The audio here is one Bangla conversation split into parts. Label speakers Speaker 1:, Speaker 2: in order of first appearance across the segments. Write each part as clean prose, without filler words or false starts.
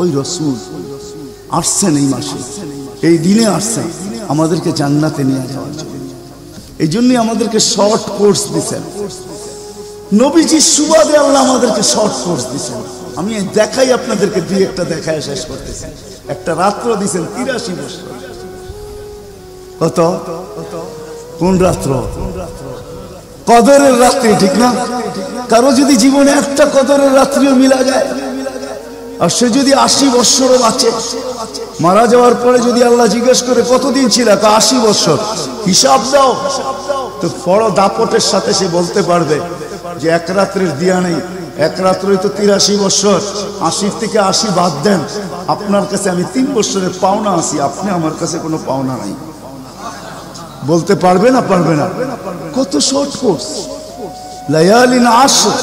Speaker 1: ওই রসুল আসছেন এই মাসে, এই দিনে আসছেন আমাদেরকে জান্নাতে নিয়ে যাওয়ার জন্য। এই জন্যই আমাদেরকে শর্ট কোর্স দিচ্ছেন নবীজির সুবাদে। আল্লাহ আমাদেরকে শর্ট কোর্স দিচ্ছেন। আমি দেখাই আপনাদেরকে, দুই একটা দেখায় শেষ করতেছি। একটা রাত্র দিচ্ছেন 83 বছর। কত? কোন রাত্র? কদরের রাত্রি, ঠিক না? কারো যদি জীবনে একটা কদরের রাত্রিও মিলা যায়, আর সে যদি 80 বছরও বাঁচে, মারা যাওয়ার পরে যদি আল্লাহ জিজ্ঞেস করে কতদিন ছিল, 80 বছর, হিসাব দাও, তো বড় দাপটের সাথে সে বলতে পারবে যে এক রাত্রের দিয়া নেই, এক রাত্রই তো 83 বছর, 80 থেকে 80 বাদ দেন, আপনার কাছে আমি 3 বছরের পাওনা আছি, আপনি আমার কাছে কোনো পাওনা নাই। বলতে পারবে না? পারবে না। কত শর্ট কোর্স। লায়ালিন আশর,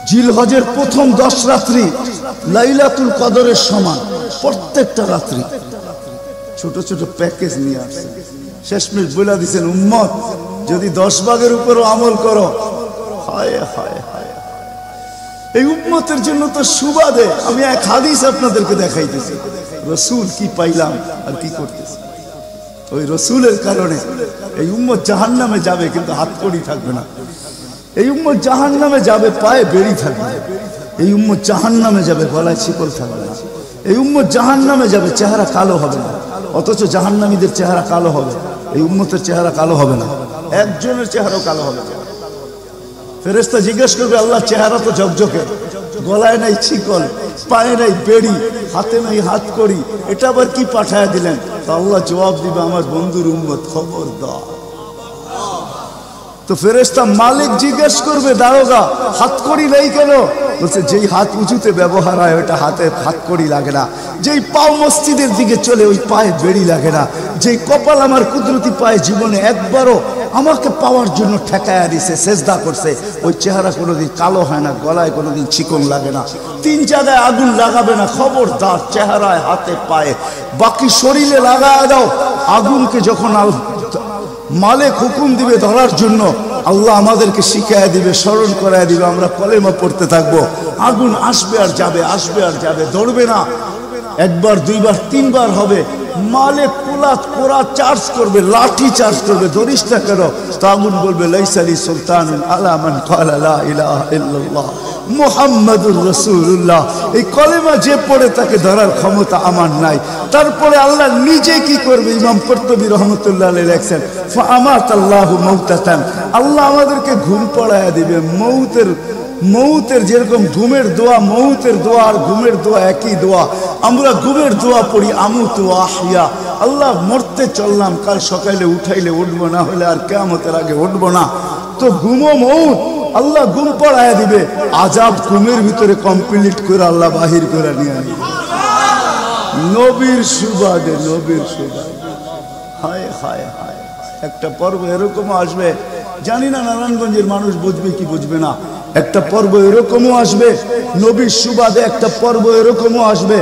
Speaker 1: জিলহজের প্রথম 10 রাত্রি লাইলাতুল কদরের সমান, প্রত্যেকটা রাত্রি। ছোট ছোট প্যাকেজ নিয়ে আসছে। শেষমেশ বলে দিচ্ছেন, উম্মত যদি 10 ভাগের উপরও আমল করো, হায় হায় হায়, এই উম্মতের জন্য তো সুবাদে আমি এক হাদিস আপনাদেরকে দেখাইতেছি। রসুল কি পাইলাম আর কি করতেছি। ওই রসুলের কারণে এই উম্মত জাহান্নামে যাবে, কিন্তু হাতকড়ি থাকবে না। এই উম্মত জাহান্নামে যাবে, পায়ে বেড়ি থাকবে। এই উম্মত জাহান্নামে যাবে, গলায় শিকল থাকবে না। এই উম্মত জাহান্নামে যাবে, চেহারা কালো হবে না। অথচ জাহান্নামীদের চেহারা কালো হবে, এই উম্মতের চেহারা কালো হবে না। একজনের চেহারাও কালো হবে না। ফেরেশতা জিজ্ঞেস করবে, আল্লাহ চেহারা তো ঝকঝকে, গলায় নাই শিকল, পায়ে নাই বেড়ি, হাতে নাই হাতকড়ি, এটা আবার কি পাঠায় দিলেন? তো আল্লাহ জবাব দিবে, আমার বন্ধুর উম্মত, খবরদার। তো ফেরেশতা মালিক জিজ্ঞেস করবে, দারোগা হাতকড়ি নেই কেন? বলছে, যেই হাত উঁচুতে ব্যবহার হয় ওইটা হাতে হাতকড়ি লাগে না। যেই পাও মসজিদের দিকে চলে ওই পায়ে বেড়ি লাগে না। যেই কপাল আমার কুদরতি পায়ে জীবনে একবারও আমাকে পাওয়ার জন্য ঠেকায়া দিছে, সেজদা করছে, ওই চেহারা কোনোদিন কালো হয় না, গলায় কোনোদিন চিকন লাগে না, 3 জায়গায় আগুন লাগাবে না। খবরদার, চেহারায়, হাতে, পায়ে, বাকি শরীরে লাগায় দাও। আগুনকে যখন মালিক হুকুম দিবে ধরার জন্য, আল্লাহ আমাদেরকে শিখায় দিবে, স্মরণ করায় দিবে, আমরা কলেমা পড়তে থাকবো। আগুন আসবে আর যাবে, আসবে আর যাবে, ধরবে না। একবার, দুইবার, 3 বার হবে। মালিক কোরা চার্জ করবে, লাঠি চার্জ করবে, ধরিস না কেন? তো আগুন বলবে, লাইসালি সুলতানুন আলা মান ক্বালা লা ইলাহা ইল্লাল্লাহ মুহাম্মাদুর রাসূলুল্লাহ। এই কলেমা যে পড়ে তাকে ধরার ক্ষমতা আমার নাই। তারপরে আল্লাহ নিজে কি করবে? ইমাম কুরতুবী রহমাতুল্লাহ আলাইহি লেখেন, ফাআমাতাল্লাহু মাউতাতান, আল্লাহ আমাদেরকে ঘুম পড়ায়া দিবে। মৌতের যেরকম ঘুমের দোয়া, মৌতের দোয়া আর ঘুমের দোয়া একই দোয়া। আমরা ঘুমের দোয়া পড়ি, আমুতু আহইয়া, আল্লাহ মরতে চললাম, কাল সকালে উঠাইলে উঠবো, না হলে আর কিয়ামতের আগে উঠবো না। তো ঘুমো মৌত, আল্লাহ ঘুম পড়ায়া দিবে। আজাব ঘুমের ভিতরে কমপ্লিট করে আল্লাহ বাহির করে নিয়ে আনবে। নবীর সুবাদে, নবীর সুবাদে। হায় হায় হায়, একটা পর্ব এরকমও আসবে, জানি না নারায়ণগঞ্জের মানুষ বুঝবে কি বুঝবে না। একটা পর্ব এরকমও আসবে নবীর সুবাদে, একটা পর্ব এরকমও আসবে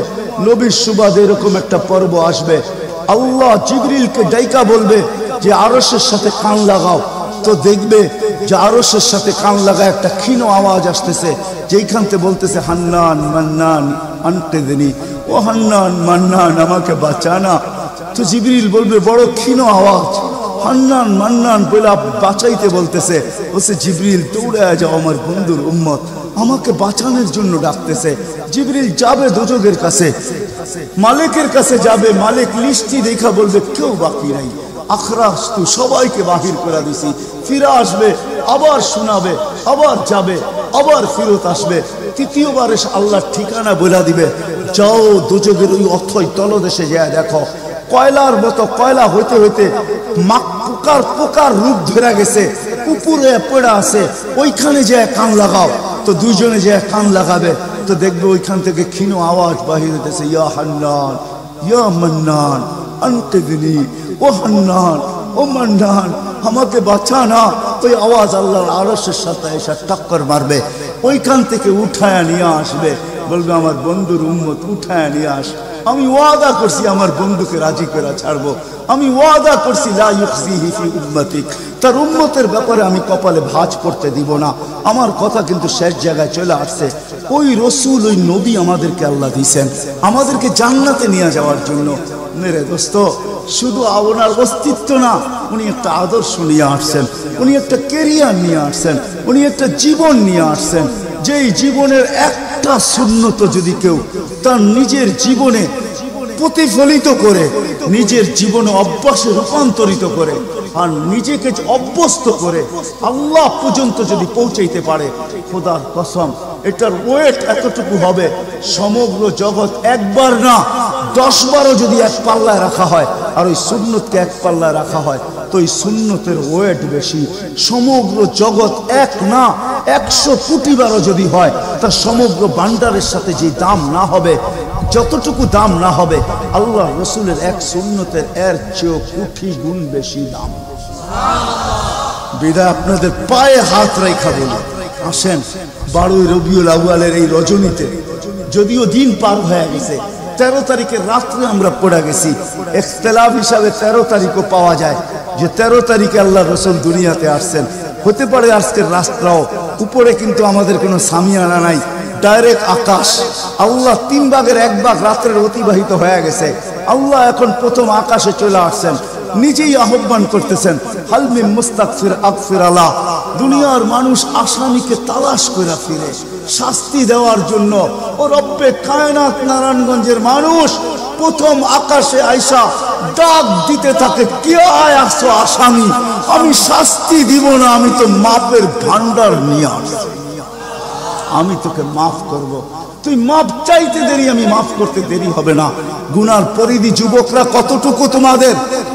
Speaker 1: নবীর সুবাদে, এরকম একটা পর্ব আসবে। আল্লাহ জিবরিলকে ডাইকা বলবে যে আরশের সাথে কান লাগাও। তো দেখবে যে আরশের সাথে কান লাগা একটা ক্ষীণ আওয়াজ আসতেছে, যেইখান থেকে বলতেছে, হান্নান মান্নান আনতেদিনি, ও হান্নান মান্নান আমাকে বাঁচানা। তো জিবরিল বলবে, বড় ক্ষীণ আওয়াজ, হান্নান মান্নান বলে বাঁচাইতে বলতেছে। বলছে, জিবরিল দৌড়ায় যাও, আমার বন্ধুর উম্মত আমাকে বাঁচানোর জন্য ডাকতেছে। জিবরিল যাবে দোজখের কাছে, মালিকের কাছে যাবে। মালিক লিস্টি দেখা বলবে, কেউ বাকি নাই, আখরাস তু সবাইকে বাহির করে দিছি। ফিরে আসবে, আবার শোনাবে, আবার যাবে, আবার ফিরত আসবে। তৃতীয়বারে আল্লাহর ঠিকানা বলে দিবে, যাও দোজখের ওই অথই তলদেশে যায় দেখো, কয়লার মতো কয়লা হইতে হইতে পোকার রূপ ধরে গেছে, উপরে পড়ে আছে, ওইখানে যে কান লাগাও। তো দুইজনে যে কান লাগাবে, তো দেখবে ওইখান থেকে ক্ষীণ আওয়াজ বাহির হইতেছে, ইয়া হান্নান ইয়া মান্নান আনকিদনি, ও হান্নান ও মান্নান আমাকে বাঁচানা। ওই আওয়াজ আল্লাহর আরশের সাথে এসে টক্কর মারবে, ওইখান থেকে উঠায় নিয়ে আসবে, বলবে, আমার বন্ধুর উম্মত উঠায় নিয়ে আস। আমি ওয়াদা করছি আমার বন্ধুকে রাজি করে ছাড়বো, আমি ওয়াদা করছি লা ইউখজিহি ফি উম্মতিক, তার উম্মতের ব্যাপারে আমি কপালে ভাঁজ করতে দিব না। আমার কথা কিন্তু শেষ জায়গায় চলে আসছে। ওই রসুল, ওই নবী আমাদেরকে আল্লাহ দিয়েছেন আমাদেরকে জান্নাতে নিয়ে যাওয়ার জন্য। মেরে দোস্ত, শুধু ওনার অস্তিত্ব না, উনি একটা আদর্শ নিয়ে আসছেন, উনি একটা কেরিয়ার নিয়ে আসছেন, উনি একটা জীবন নিয়ে আসছেন। যেই জীবনের একটা সুন্নত যদি কেউ তার নিজের জীবনে প্রতিফলিত করে, নিজের জীবনে অভ্যাসে রূপান্তরিত করে আর নিজেকে অভ্যস্ত করে আল্লাহ পর্যন্ত যদি পৌঁছাইতে পারে, খোদার কসম এটার ওয়েট এতটুকু হবে, সমগ্র জগৎ একবার না 10 বারও যদি এক পাল্লায় রাখা হয় আর ওই সুন্নতকে এক পাল্লায় রাখা হয়, তো ওই সুন্নতের ওয়েট বেশি। সমগ্র জগৎ এক না 100 কোটি বারও যদি হয়, তার সমগ্র ভান্ডারের সাথে যে দাম না হবে, যতটুকু দাম না হবে, আল্লাহ রসুলের এক সুন্নতের এর চেয়েও কোটি গুণ বেশি দাম। বিদায় আপনাদের পায়ে হাত রেখা বলি, আসেন 12 রবিউল আউয়ালের এই রজনীতে, যদিও দিন পার হয়ে গেছে, 13 তারিখের রাত্রে আমরা পড়ে গেছি। ইখতিলাফ হিসাবে 13 তারিখও পাওয়া যায় যে 13 তারিখে আল্লাহ রসুল দুনিয়াতে আসছেন। হতে পারে আজকের রাস্তাও উপরে, কিন্তু আমাদের কোনো সামিয়ানা নাই, ডাইরেক্ট আকাশ। আল্লাহ 3 ভাগের 1 ভাগ রাত্রের অতিবাহিত হয়ে গেছে, আল্লাহ এখন প্রথম আকাশে চলে আসছেন, নিজেই আহ্বান করতেছেন, হাল মিন মুস্তাগফির আগফির আলা। দুনিয়ার মানুষ আসামিকে তালাশ করে ফিরে শাস্তি দেওয়ার জন্য, ও রব্বে কায়নাত নারায়ণগঞ্জের মানুষ প্রথম আকাশে আইসা ডাক দিতে থাকে, কে আসছো আসামি, আমি শাস্তি দিব না, আমি তো মাপের ভান্ডার নিয়ে আসছি, আমি তোকে মাফ করব, তুই মাপ চাইতে দেরি, আমি মাফ করতে দেরি হবে না। গুনার পরিধি যুবকরা কতটুকু,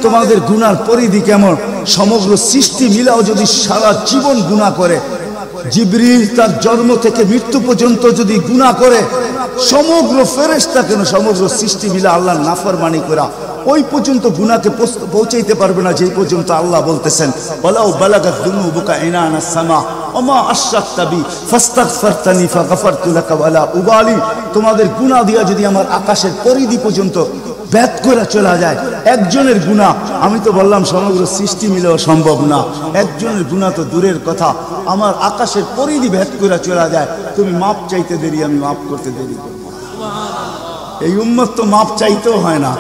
Speaker 1: তোমাদের গুনার পরিধি কেমন? সমগ্র সৃষ্টি মিলাও যদি সারা জীবন গুনাহ করে, জিবরিল তার জন্ম থেকে মৃত্যু পর্যন্ত যদি গুনাহ করে, সমগ্র ফেরেশতা কেন, সমগ্র সৃষ্টি মিলা আল্লাহর নাফরমানি করা ওই পর্যন্ত গুনাহকে পৌঁছাইতে পারবে না, যেই পর্যন্ত আল্লাহ বলতেছেন ওয়ালাউ বালাগাত দুনুবুকা ইনানা সামা ওমা আশরাকতা বি ফাস্তাগফারতানি ফাগফারতু লাকা ওয়ালা উবালি। তোমাদের গুনাহ দিয়া যদি আমার আকাশের পরিধি পর্যন্ত ভেদ করে চলা যায়, একজনের গুনাহ, আমি তো বললাম সমগ্র সৃষ্টি মিলেও সম্ভব না, একজনের গুনাহ তো দূরের কথা, আমার আকাশের পরিধি ভেদ করে চলা যায়, তুমি মাপ চাইতে দেরি, আমি মাপ করতে দেরি করব। এই উম্মত তো মাপ চাইতেও হয় না,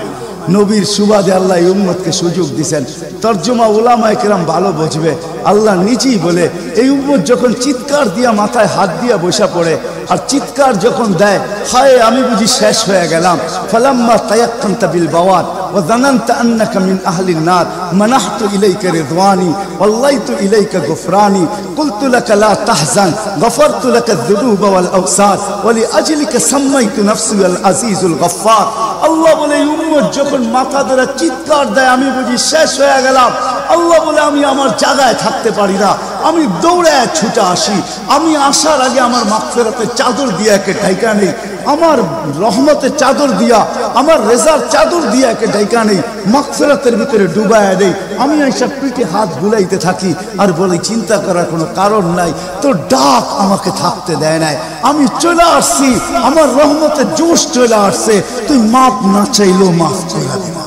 Speaker 1: নবীর সুবাদে আল্লাহ এই উম্মতকে সুযোগ দিয়েছেন। তর্জমা উলামায়ে কেরাম ভালো বুঝবে, আল্লাহ নিজেই বলে, এই উম্মত যখন চিৎকার দিয়া মাথায় হাত দিয়া বসা পড়ে আর চিৎকার যখন দেয়, হায় আমি বুঝি শেষ হয়ে গেলাম, ফালাম্মা তায়াক্কানতা বিল বাওয়াত ওয়া যানানতা আন্নাকা মিন আহলিন নার মানাহতু ইলাইকা রিদওয়ানি ওয়াল্লাইতু ইলাইকা গুফরানি কুলতু লাকা লা তাহজান গফারতু লাকা যুনুবা ওয়াল আওসাদ ওয়া লিআজলিকা সাম্মাইতু নাফসি আল আজিজুল গফফার। আল্লাহ বলে এই উম্মত যখন মাথা ধরে চিৎকার দেয়, আমি বুঝি শেষ হয়ে গেলাম, আল্লাহ বলে আমি আমার জায়গায় থাকতে পারি না, আমি দৌড়ায় ছুটে আসি, আমি আসার আগে আমার মাগফিরাতের চাদর দিয়া একে ঢাইকা নেই, আমার রহমতের চাদর দিয়া, আমার রেজার চাদর দিয়া একে ঢাইকা নেই, মাগফিরাতের ভিতরে ডুবায়া দেই, আমি এইসব পিঠে হাত বুলাইতে থাকি আর বলি চিন্তা করার কোনো কারণ নাই, তো ডাক আমাকে থাকতে দেয় নাই, আমি চলে আসছি, আমার রহমতের জোশ চলে আসছে, তুই মাপ না চাইলেও মাফ করে দিবা।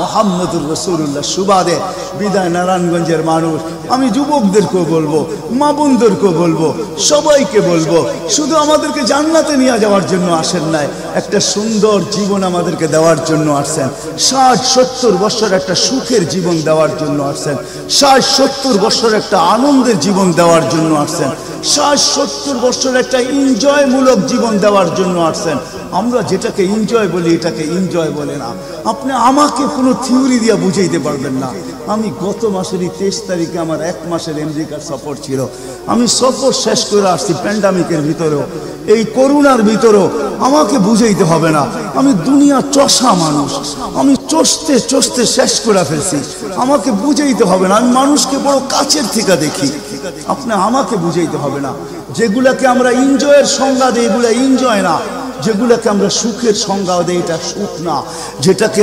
Speaker 1: মুহাম্মদুর রাসূলুল্লাহ সুবাদে বিদায় নারায়ণগঞ্জের মানুষ, আমি যুবকদেরকেও বলবো, মা বোনদেরকেও বলবো, সবাইকে বলবো, শুধু আমাদেরকে জান্নাতে নিয়ে যাওয়ার জন্য আসেন নাই, একটা সুন্দর জীবন আমাদেরকে দেওয়ার জন্য আসছেন। 60-70 বছর একটা সুখের জীবন দেওয়ার জন্য আসছেন, 60-70 বছর একটা আনন্দের জীবন দেওয়ার জন্য আসছেন, 60-70 বছর একটা এনজয়মূলক জীবন দেওয়ার জন্য আসছেন। আমরা যেটাকে এনজয় বলি, এটাকে এনজয় বলে না। আপনি আমাকে কোনো থিওরি দিয়ে বুঝাইতে পারবেন না। আমি গত মাসেরই 23 তারিখে আমার 1 মাসের আমেরিকার সফর ছিল, আমি সফর শেষ করে আসছি প্যান্ডামিকের ভিতরেও, এই করোনার ভিতরেও, আমাকে বুঝাইতে হবে না, আমি দুনিয়া চষা মানুষ, আমি চষতে চষতে শেষ করে ফেলছি, আমাকে বুঝাইতে হবে না, আমি মানুষকে বড় কাছের থেকে দেখি, আপনি আমাকে বুঝাইতে হবে না। যেগুলাকে আমরা এনজয়ের সংজ্ঞা দিই, এগুলা এনজয় না, যেগুলাকে আমরা সুখের সংজ্ঞা দেই, এটা সুখ না, যেটাকে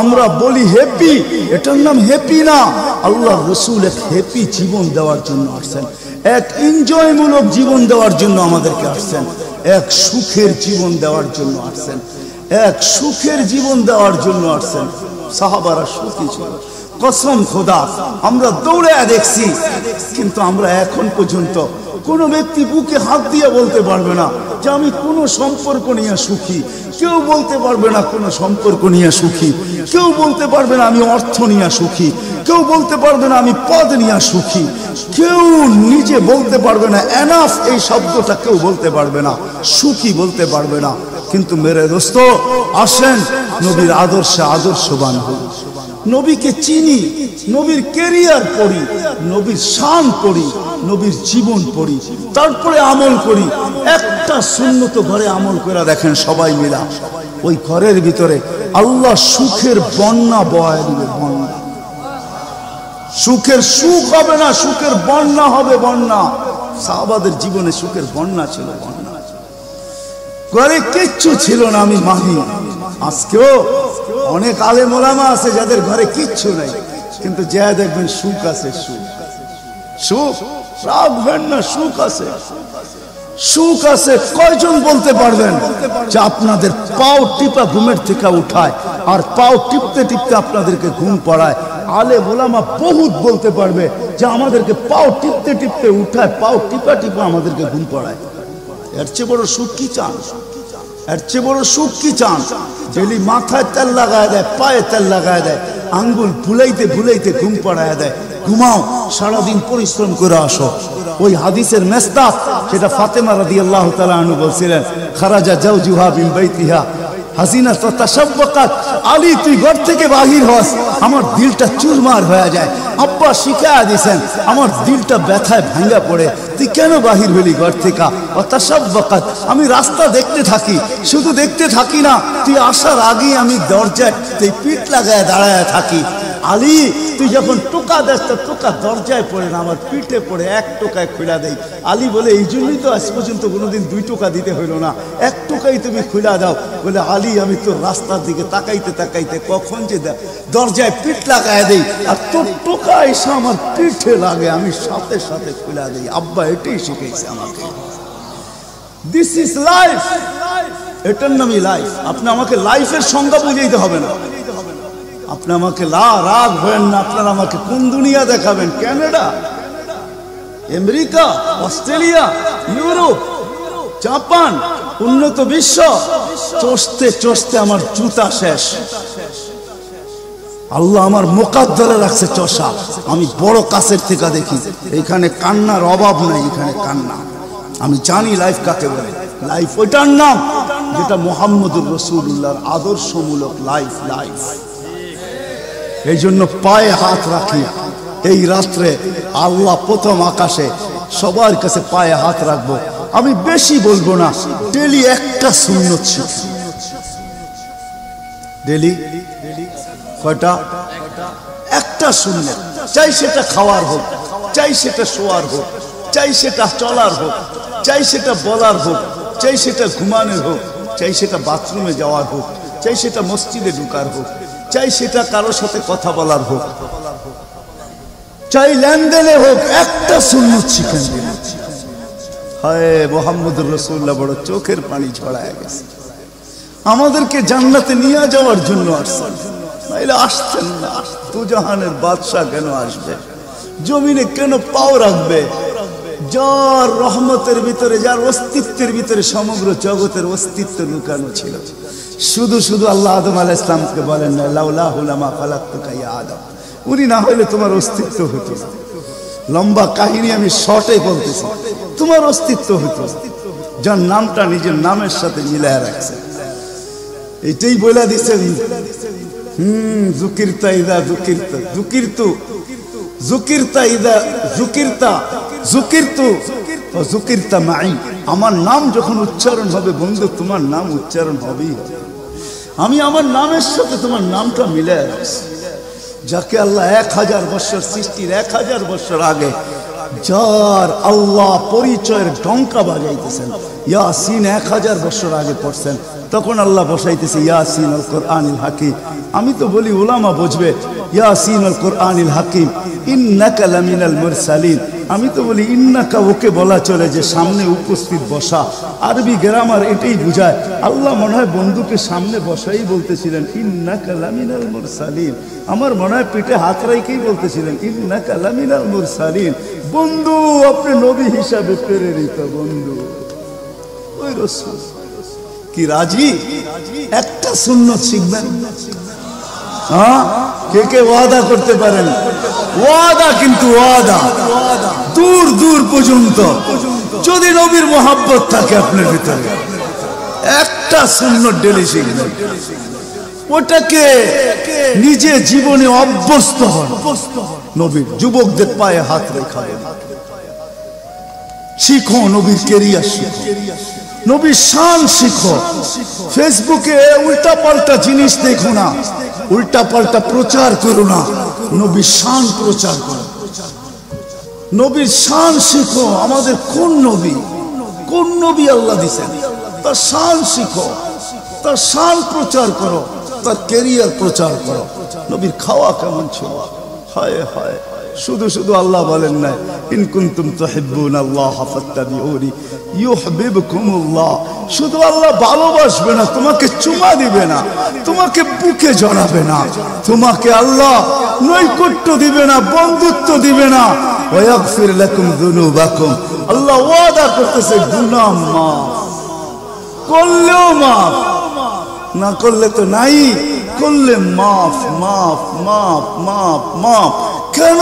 Speaker 1: আমরা বলি হ্যাপি, এটার নাম হ্যাপি না। আল্লাহ রাসূল এক হ্যাপি জীবন দেওয়ার জন্য আসছেন, এক এনজয়মূলক জীবন দেওয়ার জন্য আমাদেরকে আসছেন। এক সুখের জীবন দেওয়ার জন্য আসছেন, এক সুখের জীবন দেওয়ার জন্য আসছেন। সাহাবারা সুখী ছিল, কসম খোদা। আমরা দৌড়ে দেখছি, কিন্তু আমরা এখন পর্যন্ত কোনো ব্যক্তি বুকে হাত দিয়ে বলতে পারবে না যে আমি কোনো সম্পর্ক নিয়ে সুখী। কেউ বলতে পারবে না কোনো সম্পর্ক নিয়ে সুখী। কেউ বলতে পারবে না আমি অর্থ নিয়ে সুখী। কেউ বলতে পারবে না আমি পদ নিয়ে সুখী। কেউ নিজে বলতে পারবে না এনাফ এই শব্দটা কেউ বলতে পারবে না, সুখী বলতে পারবে না। কিন্তু মেরে দোস্ত, আসেন নবীর আদর্শে আদর্শবান হই, নবীকে চিনি, নবীর ক্যারিয়ার পড়ি, নবীর শান পড়ি, নবীর জীবন পড়ি, তারপরে আমল করি। একটা সুন্নত ঘরে আমল করে দেখেন সবাই মিলা, ওই ঘরের ভিতরে আল্লাহ সুখের বন্যা বয় দিবে। বন্যা, সুখের সুখ হবে না, সুখের বন্যা হবে। বন্যা, সাহাবাদের জীবনে সুখের বন্যা ছিল। বন্যা, ঘরে কিচ্ছু ছিল না, আমি মানি। আজকেও অনেক আলেম ওলামা আছে যাদের ঘরে কিচ্ছু নাই, কিন্তু যা দেখবেন সুখ আছে। সুখ, সুখ রাখবেন না, সুখ আছে, সুখ আছে। কয়জন বলতে পারবেন যে আপনাদের পাও টিপা ঘুমের থেকে উঠায় আর পাও টিপতে টিপতে আপনাদেরকে ঘুম পড়ায়? আলেম ওলামা বহুত বলতে পারবে যে আমাদেরকে পাও টিপতে টিপতে উঠায়, পাও টিপা টিপা আমাদেরকে ঘুম পড়ায়। এর চেয়ে বড় সুখ কি চান? এর চেয়ে বড় সুখ কি চান? ডেলি মাথায় তেল লাগায় দেয়, পায়ে তেল লাগায় দেয়, আঙ্গুল ভুলাইতে ভুলাইতে ঘুম পড়ায় দেয়। ঘুমাও, সারাদিন পরিশ্রম করে আসো। ওই হাদিসের মেস্তাক, সেটা ফাতেমা রাদিয়াল্লাহু তাআলা আনহা বলছিলেন, খারাজা জাওজুহা মিন বাইতিহা হাসিনা তাশাব্বাকাত। আলী, তুই ঘর থেকে বাহির হস, আমার দিলটা চুরমার হয়ে যায়। আব্বা শিখায়া দিয়েছেন, আমার দিলটা ব্যথায় ভাঙ্গা পড়ে। তুই কেন বাহির হলি ঘর থেকে? তাশাব্বাকাত, আমি রাস্তা দেখতে থাকি, শুধু দেখতে থাকি না, তুই আসার আগেই আমি দরজায় তুই পিঠ লাগায় দাঁড়ায় থাকি। আলী, তুই যখন টোকা দেস তো টোকা দরজায় পড়ে না, আমার পিঠে পড়ে, এক টোকায় খুলা দেই। আলী বলে, এই জন্যই তো আজ পর্যন্ত কোনোদিন 2 টোকা দিতে হইল না, 1 টোকাই তুমি খুলা দাও। বলে, আলী, আমি তোর রাস্তার দিকে তাকাইতে তাকাইতে কখন যে দরজায় পিঠ লাগায় দেই, আর তোর টোকা এসে আমার পিঠে লাগে, আমি সাথে সাথে খুলা দেই। আব্বা এটাই শিখেছে আমাকে। দিস ইজ লাইফ, এটার নামই লাইফ। আপনি আমাকে লাইফের সংজ্ঞা বুঝাইতে হবে না। আপনি আমাকে রাগ হবেন না। আপনারা আমাকে কোন দুনিয়া দেখাবেন? Canada, America, Australia, Europe, Japan, উন্নত বিশ্ব, চষতে চষতে আমার জুতা শেষ। আল্লাহ আমার মোকাদ্দরে রাখছে চষা। আমি বড় কাছের থেকে দেখি, এখানে কান্নার অভাব নাই, এখানে কান্না। আমি জানি লাইফ কাকে বলে। লাইফ ওইটার নাম যেটা মুহাম্মদুর রাসূলুল্লাহর আদর্শমূলক লাইফ। লাইফ এই জন্য পায়ে হাত রাখি। এই রাত্রে আল্লাহ প্রথম আকাশে সবার কাছে পায়ে হাত রাখবো। আমি বেশি বলবো না, ডেলি একটা সুন্নত শিখি। ডেলি কয়টা? একটা সুন্নত। চাই সেটা খাওয়ার হোক, চাই সেটা শোয়ার হোক, চাই সেটা চলার হোক, চাই সেটা বলার হোক, চাই সেটা ঘুমানোর হোক, চাই সেটা বাথরুমে যাওয়ার হোক, চাই সেটা মসজিদে ঢুকার হোক, চাই সেটা কারোর সাথে কথা বলার হোক, চাই লেনদেনে হোক, একটা সুন্নত শিখেন। হায় মুহাম্মদুর রাসূলুল্লাহ বড় চোখের পানি ছড়ায় গেছে। আমাদেরকে জান্নাতে নিয়ে যাওয়ার জন্য আসছেন, নাইলে আসতেন না। দুজাহানের বাদশাহ কেন আসবে? জমিনে কেন পাও রাখবে? যার রহমতের ভিতরে, যার অস্তিত্বের ভিতরে সমগ্র জগতের অস্তিত্ব লুকানো ছিল। শুধু শুধু আল্লাহ আদম আলাইহিস সালামকে বলেন না, লাউলাহু লামা খালাকতুকা ইয়া আদম। উনি না হলে তোমার অস্তিত্ব হতো না। লম্বা কাহিনী আমি শর্টে বলতেছি। তোমার অস্তিত্ব হতো, যার নামটা নিজের নামের সাথে মিলায় রাখছে। এটাই বলে দিচ্ছেন, যুকিরতা ইদা যুকিরতা, যুকিরতু যুকিরতা ইদা যুকিরতা, যুকিরতু ও যুকিরতা মাই। আমার নাম যখন উচ্চারণ হবে বন্ধু, তোমার নাম উচ্চারণ হবেই হবে। আমি আমার নামের সাথে তোমার নামটা মিলায় রাখছি। যাকে আল্লাহ 1000 বছর সৃষ্টির 1000 বছর আগে যার আল্লাহ পরিচয়ের ডঙ্কা বাজাইতেছেন, ইয়াসিন 1000 বছর আগে পড়ছেন, তখন আল্লাহ বসাইতেছে ইয়াসিন আল কোরআনিল হাকিম। আমি তো বলি উলামা বুঝবে, ইয়াসিন আল কোরআনিল হাকিম ইন্নাকা লামিনাল মুরসালিন আমি তো বলি ইন্নাকা ওকে বলা চলে যে সামনে উপস্থিত বসা, আরবি গ্রামার এটাই বুঝায়। আল্লাহ মনে হয় বন্ধুকে সামনে বসাই বলতেছিলেন ইন্নাকা লামিনাল মুরসালিন। আমার মনে হয় পিঠে হাত রাইকেই বলতেছিলেন ইন্নাকা লামিনাল মুরসালিন। বন্ধু আপনি নবী হিসাবে প্রেরিত বন্ধু। ওই রাসূল কি রাজি? একটা সুন্নত শিখবেন। হ্যাঁ, কে কে ওয়াদা করতে পারেন? ওয়াদা, কিন্তু ওয়াদা দূর দূর পর্যন্ত। যদি নবীর মোহাব্বত থাকে আপনার ভিতরে, একটা সুন্নত ডেলি শিখবেন, ওটাকে নিজে জীবনে অভ্যস্ত হন। নবীর যুবকদের পায়ে হাত রেখা শিখো, নবীর কেরিয়ার শিখো, নবীর শান শিখো। ফেসবুকে উল্টা পাল্টা জিনিস দেখো না, উল্টা পাল্টা প্রচার করো না, নবীর শান প্রচার করো, নবীর শান শিখো। আমাদের কোন নবী, কোন নবী আল্লাহ দিয়েছেন, তার শান শিখো, তার শান প্রচার করো, তার কেরিয়ার প্রচার করো। নবীর খাওয়া কেমন ছিল? হায় হায়, শুধু শুধু আল্লাহ বলেন না ইন কুনতুম তুহিব্বুনাল্লাহ ফাত্তাবিউনি ইউহিব্বুকুমুল্লাহ। শুধু আল্লাহ ভালোবাসবে না, তোমাকে চুমা দিবে না, তোমাকে বুকে জড়াবে না, তোমাকে আল্লাহ নৈকট্য দিবে না, বন্ধুত্ব দিবে না। ওয়াগফির লাকুম যুনুবাকুম, আল্লাহ ওয়াদা করতেছে গুনাহ মাফ করলেও মাফ, না করলে তো নাই, করলে মাফ মাফ মাফ মাফ মাফ। কেন?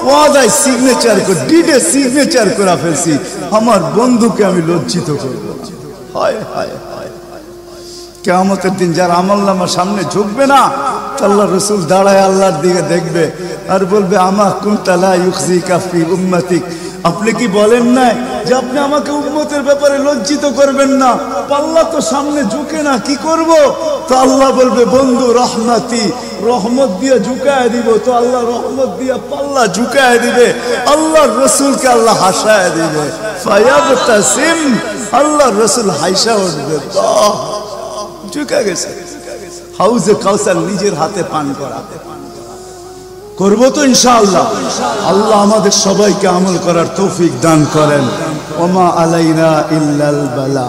Speaker 1: ওয়াদায় সিগনেচার করে, ডিডে সিগনেচার করে ফেলছি, আমার বন্ধুকে আমি লজ্জিত করব না। হায় হায় হায়, কিয়ামতের দিন যার আমলনামা সামনে ঝুঁকবে না, আল্লাহ রাসূল দাঁড়ায় আল্লাহর দিকে দেখবে আর বলবে আমা কুনতা লা ইউখজিকা ফি উম্মতিক। আপনি কি বলেন না যে আপনি আমাকে উম্মতের ব্যাপারে লজ্জিত করবেন না? পাল্লা তো সামনে ঝুঁকে না, কি করব? তো আল্লাহ বলবে বন্ধু রহমতি, রহমত দিয়ে ঝুঁকায় দিব। তো আল্লাহ রহমত দিয়ে পাল্লা ঝুঁকায় দিবে, আল্লাহর রাসূলকে আল্লাহ হাসায় দিবে। ফায়াবতাসিম, আল্লাহর রাসূল হাসা উঠবে, বাহ ঝুঁকা গেছে। হাউজে কাউসার নিজের হাতে পান করা করবো তো ইনশাআল্লাহ। আল্লাহ আমাদের সবাইকে আমল করার তৌফিক দান করেন। ওমা আলাইনা ইল্লাল বালা।